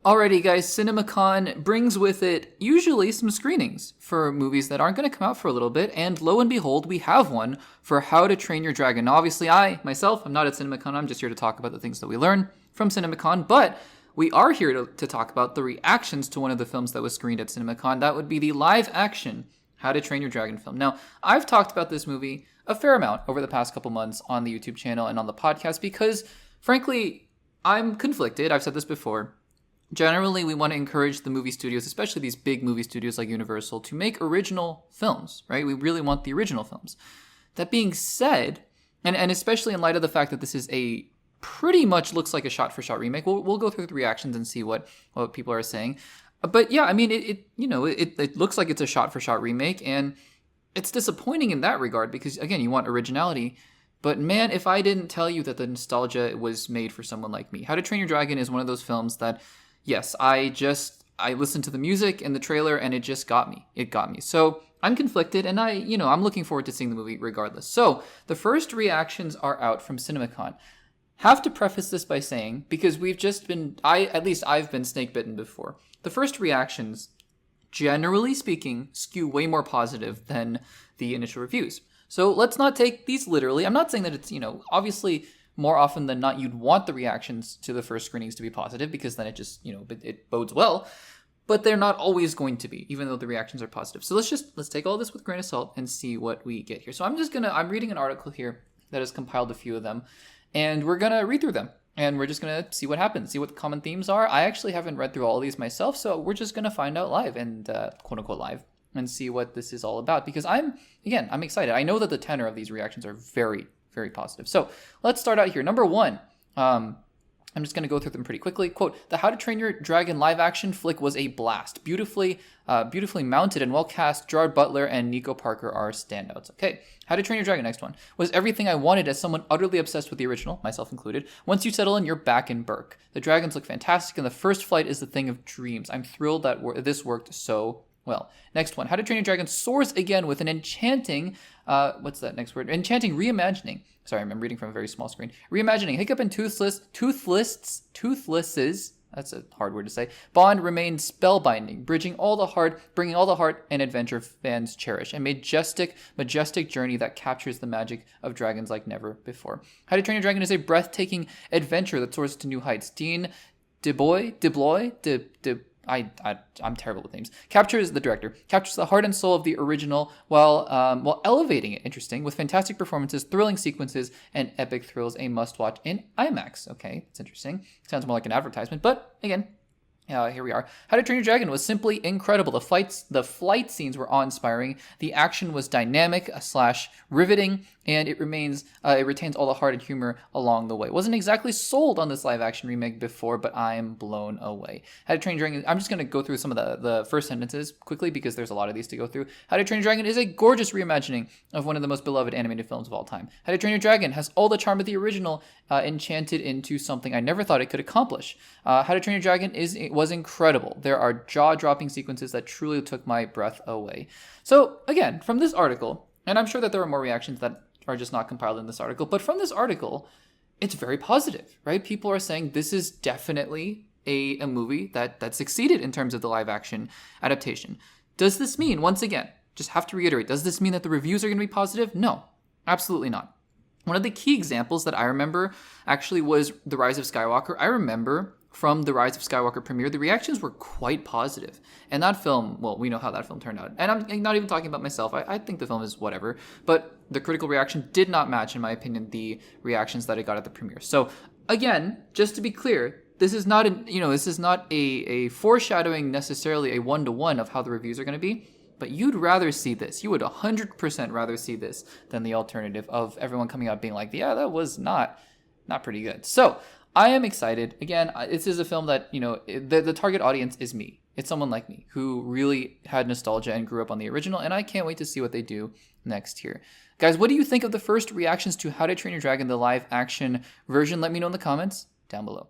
Alrighty, guys, CINEMACON brings with it usually some screenings for movies that aren't going to come out for a little bit, and lo and behold, we have one for How to Train Your Dragon. Now, obviously, I'm not at CINEMACON, I'm just here to talk about the things that we learn from CINEMACON, but we are here to talk about the reactions to one of the films that was screened at CINEMACON. That would be the live-action How to Train Your Dragon film. Now, I've talked about this movie a fair amount over the past couple months on the YouTube channel and on the podcast because, frankly, I'm conflicted. I've said this before. Generally, we want to encourage the movie studios, especially these big movie studios like Universal, to make original films, right? We really want the original films. That being said, and especially in light of the fact that this is a pretty much looks like a shot-for-shot remake, we'll go through the reactions and see what people are saying. But yeah, I mean, it looks like it's a shot-for-shot remake, and it's disappointing in that regard because, again, you want originality. But man, if I didn't tell you that the nostalgia was made for someone like me. How to Train Your Dragon is one of those films that, yes, I listened to the music and the trailer and it just got me. It got me. So I'm conflicted and I'm looking forward to seeing the movie regardless. So the first reactions are out from CINEMACON. Have to preface this by saying, because I've been snake bitten before. The first reactions, generally speaking, skew way more positive than the initial reviews. So let's not take these literally. I'm not saying that it's, obviously more often than not, you'd want the reactions to the first screenings to be positive because then it just, it bodes well. But they're not always going to be, even though the reactions are positive. So let's take all this with a grain of salt and see what we get here. So I'm reading an article here that has compiled a few of them, and we're going to read through them. And we're just going to see what happens, see what the common themes are. I actually haven't read through all of these myself, so we're just going to find out live and quote unquote live and see what this is all about. Because I'm excited. I know that the tenor of these reactions are very, very positive. So let's start out here. Number one, I'm just going to go through them pretty quickly. Quote, the How to Train Your Dragon live action flick was a blast. Beautifully mounted and well cast. Gerard Butler and Nico Parker are standouts. Okay, How to Train Your Dragon, next one. Was everything I wanted as someone utterly obsessed with the original, myself included. Once you settle in, you're back in Burke. The dragons look fantastic and the first flight is the thing of dreams. I'm thrilled that this worked so well. Next one. How to Train Your Dragon soars again with an enchanting, what's that next word? Enchanting reimagining. Sorry, I'm reading from a very small screen. Reimagining Hiccup and Toothless's, that's a hard word to say, bond remained spellbinding, bringing all the heart and adventure fans cherish. A majestic journey that captures the magic of dragons like never before. How to Train Your Dragon is a breathtaking adventure that soars to new heights. Dean I'm terrible with names. The director captures the heart and soul of the original while elevating it. Interesting, with fantastic performances, thrilling sequences, and epic thrills. A must-watch in IMAX. Okay, that's interesting. Sounds more like an advertisement, but again, here we are. How to Train Your Dragon was simply incredible. The flight scenes were awe-inspiring. The action was dynamic / riveting, and it retains all the heart and humor along the way. Wasn't exactly sold on this live-action remake before, but I am blown away. How to Train Your Dragon. I'm just going to go through some of the first sentences quickly because there's a lot of these to go through. How to Train Your Dragon is a gorgeous reimagining of one of the most beloved animated films of all time. How to Train Your Dragon has all the charm of the original enchanted into something I never thought it could accomplish. How to Train Your Dragon was incredible. There are jaw-dropping sequences that truly took my breath away. So again, from this article, and I'm sure that there are more reactions that are just not compiled in this article, but from this article, it's very positive, right? People are saying this is definitely a movie that succeeded in terms of the live-action adaptation. Does this mean, once again, just have to reiterate, does this mean that the reviews are going to be positive? No, absolutely not. One of the key examples that I remember actually was The Rise of Skywalker. I remember from the Rise of Skywalker premiere, the reactions were quite positive. And that film, well, we know how that film turned out. And I'm not even talking about myself. I think the film is whatever. But the critical reaction did not match, in my opinion, the reactions that it got at the premiere. So again, just to be clear, this is not a foreshadowing necessarily a one-to-one of how the reviews are going to be. But you'd rather see this. You would 100% rather see this than the alternative of everyone coming out being like, yeah, that was not pretty good. So I am excited. Again, this is a film that, the target audience is me. It's someone like me who really had nostalgia and grew up on the original, and I can't wait to see what they do next here. Guys, what do you think of the first reactions to How to Train Your Dragon, the live action version? Let me know in the comments down below.